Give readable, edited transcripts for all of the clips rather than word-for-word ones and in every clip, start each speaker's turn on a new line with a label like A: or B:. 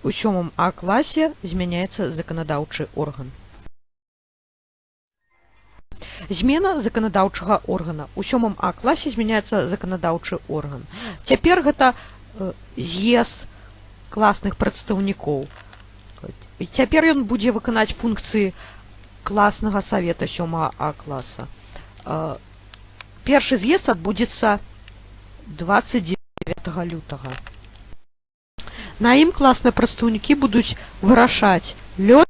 A: У 7 А класе змяняецца заканадаўчы орган. Змена заканадаўчага органа. У 7 А класе змяняецца заканадаўчы орган. Цяпер гэта з'езд класных прадстаўнікоў. Цяпер ён будзе выканаць функцыі класнага савета 7 А класа. Першы з'езд адбудзецца 29 лютага. На ім класныя прадстаўнікі будуць вырашаць лёс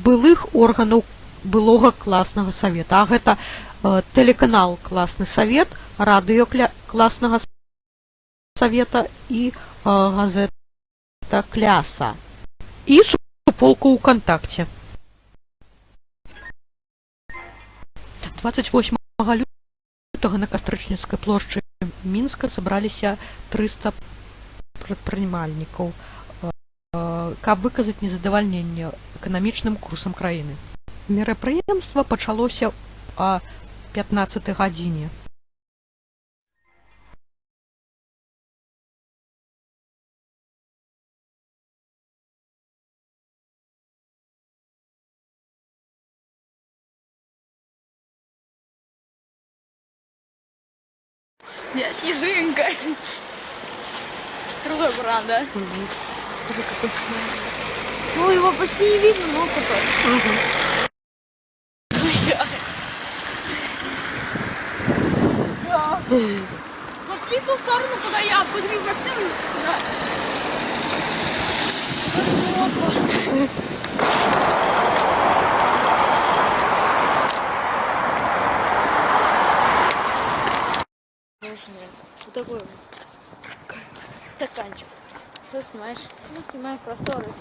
A: былых органаў былога класнага савета. А гэта тэлеканал класны савет, радыё класнага савета і газета кляса. І суполка УКонтакце. 28 лютага на Кастрычніцкай плошчы Мінска сабраліся 300 прадпрымальнікаў, каб выказаць незадавальненне эканамічным курсам краіны. Мерапрыемства пачалося о 15 гадзіне.
B: Я снежинка. Крутой буран, да?
A: Уже как он снимается.
B: Ну, его почти не видно, но такой. Пошли в ту сторону, куда я. Подри, пошли сюда. Вот такой стаканчик. Все снимаешь? Ну, снимаем просторы.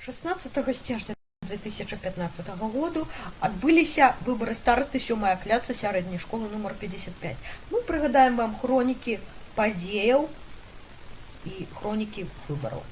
A: 16 снежня 2015 году адбыліся выборы старосты 7 класса сярэдняй школы нумар 55. Мы прыгадаем вам хронікі падзеяў і хронікі выбораў.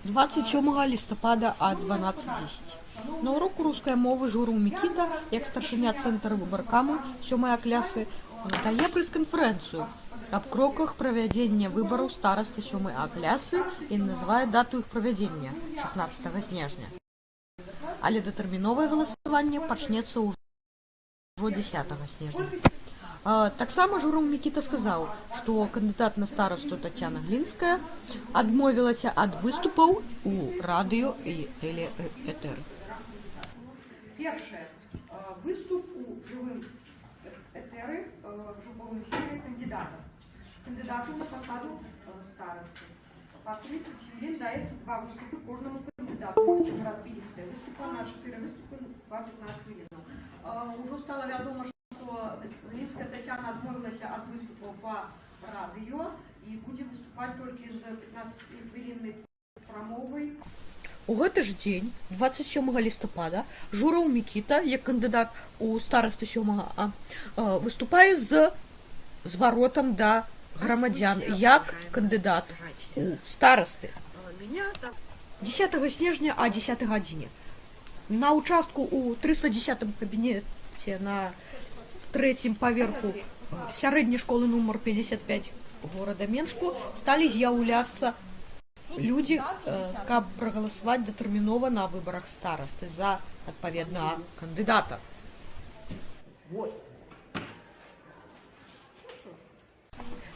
A: 27 лістапада а 12:10. На уроку рускай мовы Журу Мікіта, як старшыня цэнтра выбаркаму 7 класы, надае прэс-канферэнцыю аб кроках правядзення выбараў старасты 7 класы і называе дату іх правядзення 16 снежня. Але датэрміновае галасаванне пачнецца ўжо 10 снежня. Таксама Журу Мікіта сказаў, што кандыдат на старасту Тацяна Глінская адмовілася ад выступаў у радыё і тэлеэтэры.
C: Першае. Выступ у жывым этэры в жывым эфіры кандидата. Кандидату на посаду старосты. По 30 хвилин дается 2 выступы кожному кандидату. Причем разбитые выступы на 4 выступы по 15 хвилин. Уже стало вядомо, что Глинская Татьяна отмовилась от выступа по радио и будет выступать только из 15-хвилинной промовой.
A: У гэты ж дзень, 27 лістапада, Жураў Мікіта, як кандыдат у старасты 7 выступае з зваротам да грамадзян, як кандыдат у старасты. 10 снежня а 10 гадзіне. На участку у 310 кабінеце на 3-м паверху сярэдняй школы нумар 55 горада Менску сталі з'яўляцца людзі, каб прагаласаваць датэрмінова на выбарах старасты за адпаведнага кандыдата.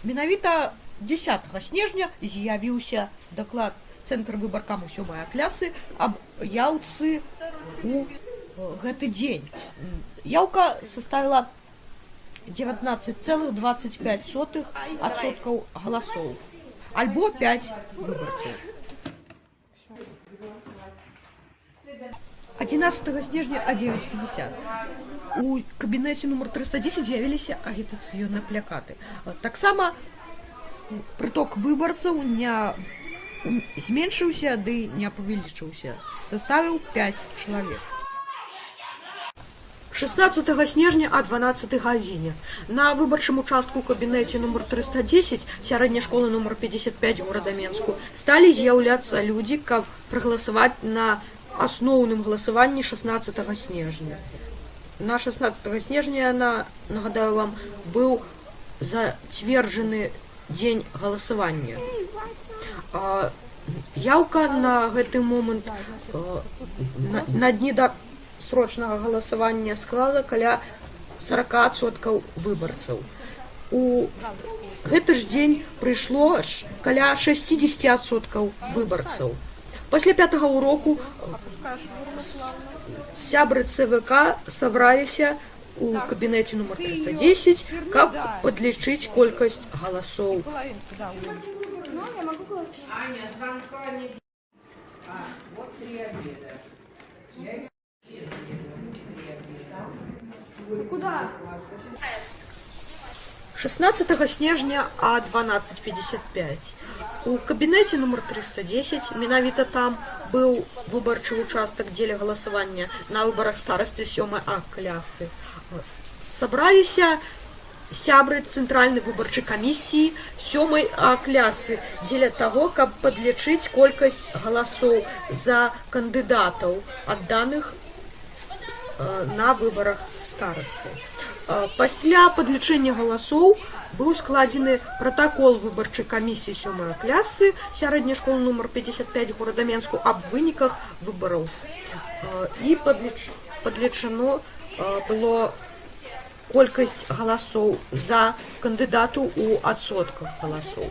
A: Менавіта 10 снежня з'явіўся даклад цэнтра выбаркаму 7 класы аб яўцы у гэты дзень. Яўка составила 19,25% галасоў, альбо 5 выбарцаў. 11 снежня а 9:50 у кабінеце нумар 310 з'явіліся агітацыйныя плакаты. Таксама прыток выбарцаў не зменшыўся, ды не павялічыўся, составіў 5 чалавек. 16 снежня а 12 гадзіне на выбарчым участку ў кабінеце нумар 310 сярэдняй школы нумар 55 горада Менску сталі з'яўляцца людзі, каб прагаласаваць на асноўным галасаванні 16 снежня. На 16 снежня, нагадаю вам, быў зацверджаны дзень галасавання. Яўка на гэты момант на дні да срочнага галасавання склала каля 40% выбарцаў. У гэты ж дзень прыйшло каля 60% выбарцаў. Пасля 5-го уроку сябры ЦВК сабраліся у кабінеце нумар 310, каб падлічыць колькасць галасоў.
B: Куда?
A: 16 снежня а 12:55 у кабінеце нумар 310, менавіта там быў выбарчы участак дзеля галасавання на выбарах старасты 7 класы. Сабраліся сябры цэнтральнай выбарчай камісіі 7 класы дзеля таго, каб падлічыць колькасць галасоў за кандыдатаў, адданых на выбарах старасты. Пасля падлічэння галасоў быў складзены пратакол выбарчай камісіі 7 класы сярэдняй школы нумар 55 горада Менску аб выніках выбараў. І падлічано было колькасць галасоў за кандыдату ў адсотках галасоў.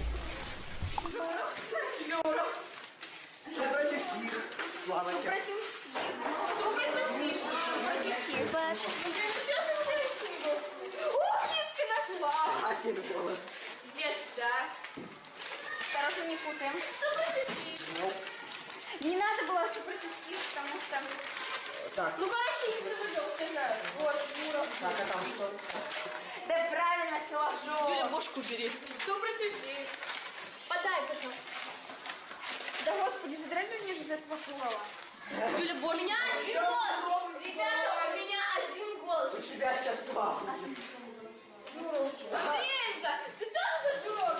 D: Дед, да. Осторожно, не путаем. Не надо было супротив, потому что...
C: Так.
D: Ну, короче, не выдал, сыграю. Вот, Юра.
C: Так, а там что?
D: Да правильно все ложу.
B: Юля, бошку бери.
D: Супротив. Подай, пожалуйста. Да господи, задрали мне же из этого голова.
B: Юля, боже,
D: У меня один голос! Ребята, у меня один голос.
E: У тебя сейчас два будет.
D: Женька, ты тоже за Журова?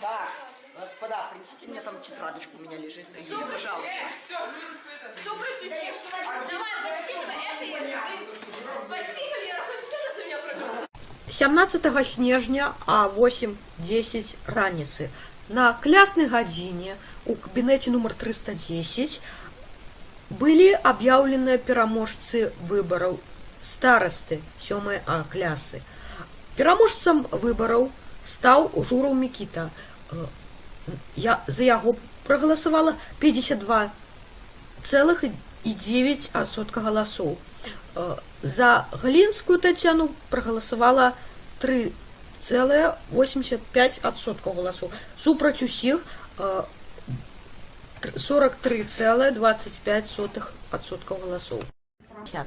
E: Так, господа, принесите мне там тетрадочку, у меня лежит. Юля, пожалуйста.
D: Собрайте всех. Давай, подсчитывай это и это. Спасибо, Лера, хоть кто-то за меня проголосовал.
A: 17 снежня а 8:10 раніцы на кляснай гадзіне у кабінеце нумар 310 былі аб'яўленыя пераможцы выбараў старасты 7 А клясы. Пераможцам выбараў стаў Жураў Мікіта. За яго прагаласавала 52,9% галасоў. За Галінскую Тацяну прагаласавала 3,85% галасоў. Супраць усіх 43,25% галасоў. 10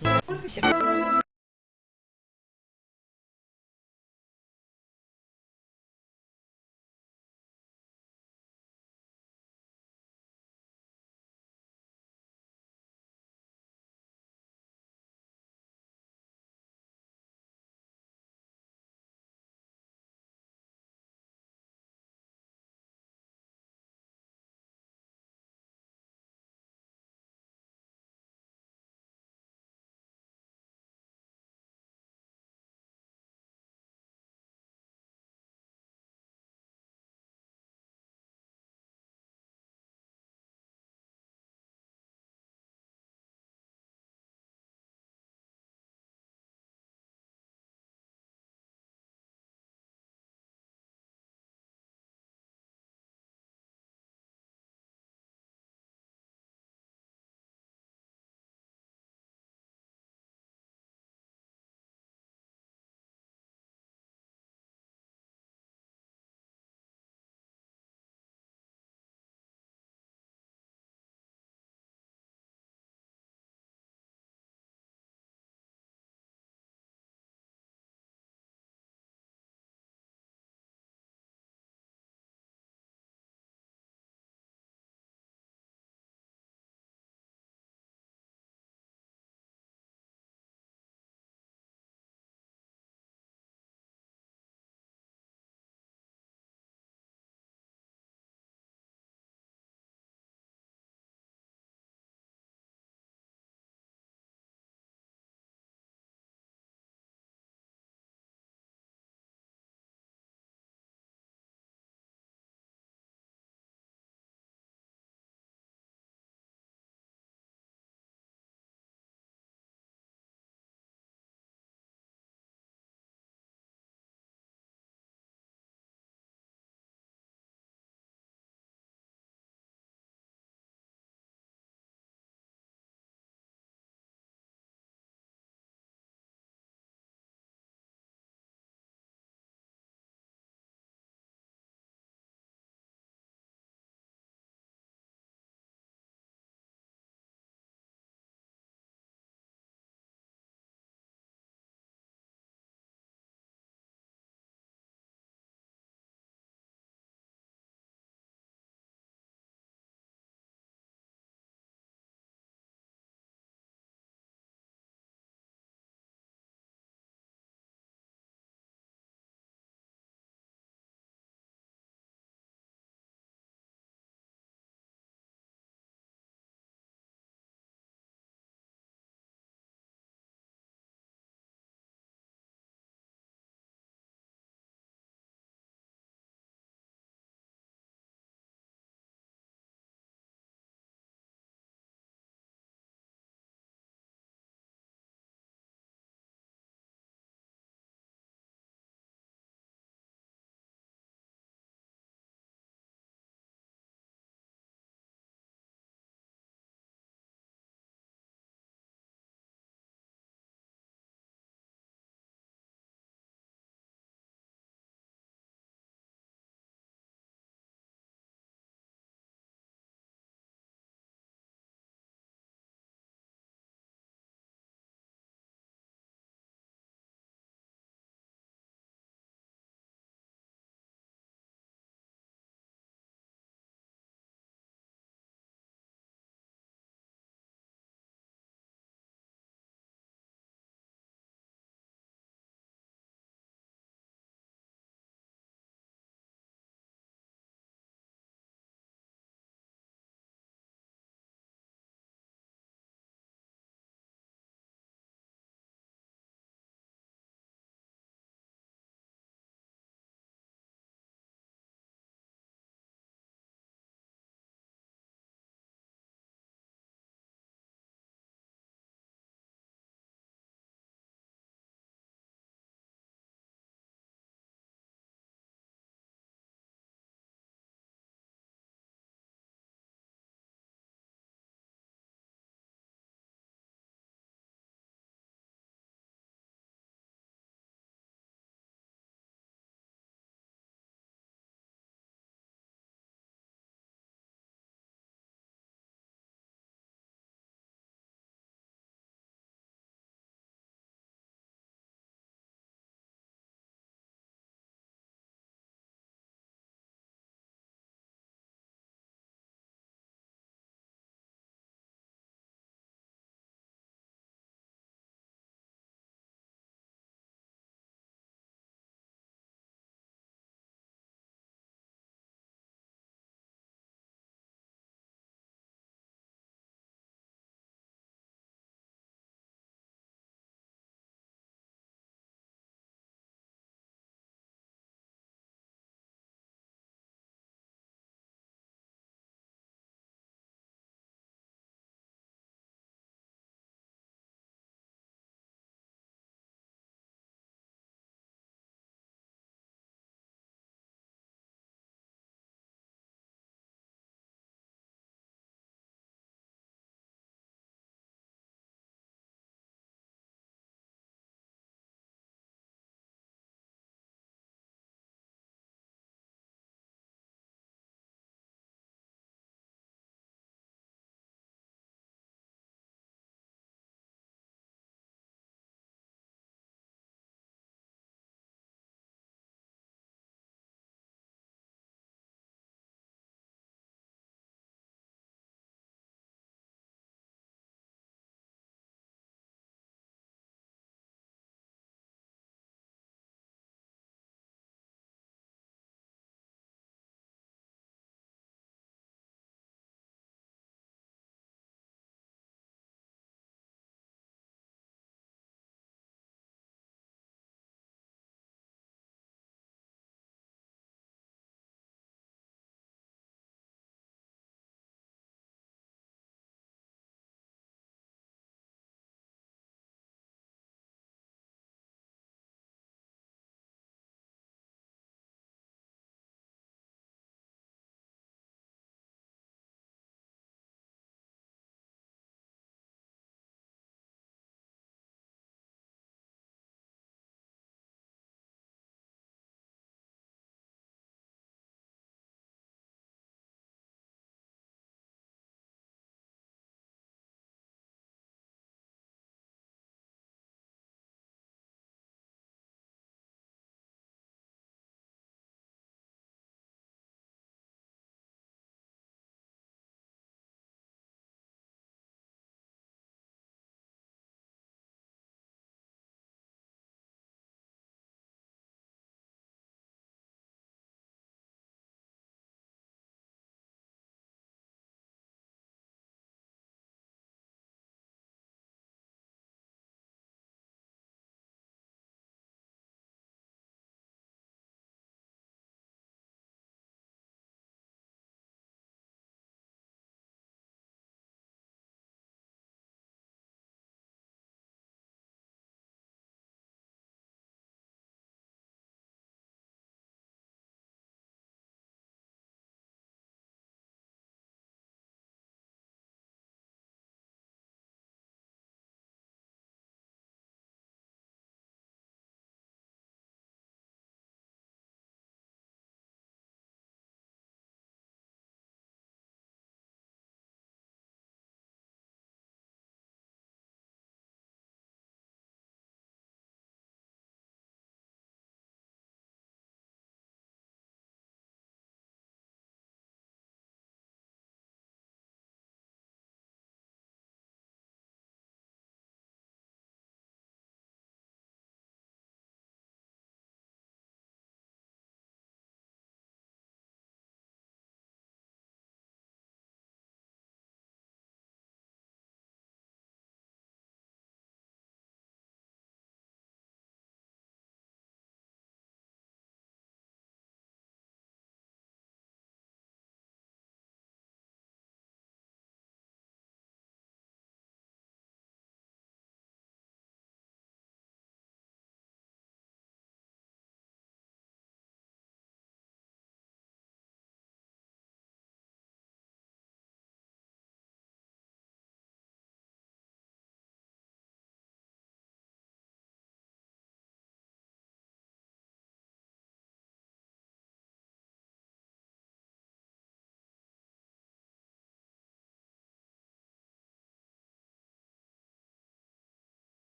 A: снежня.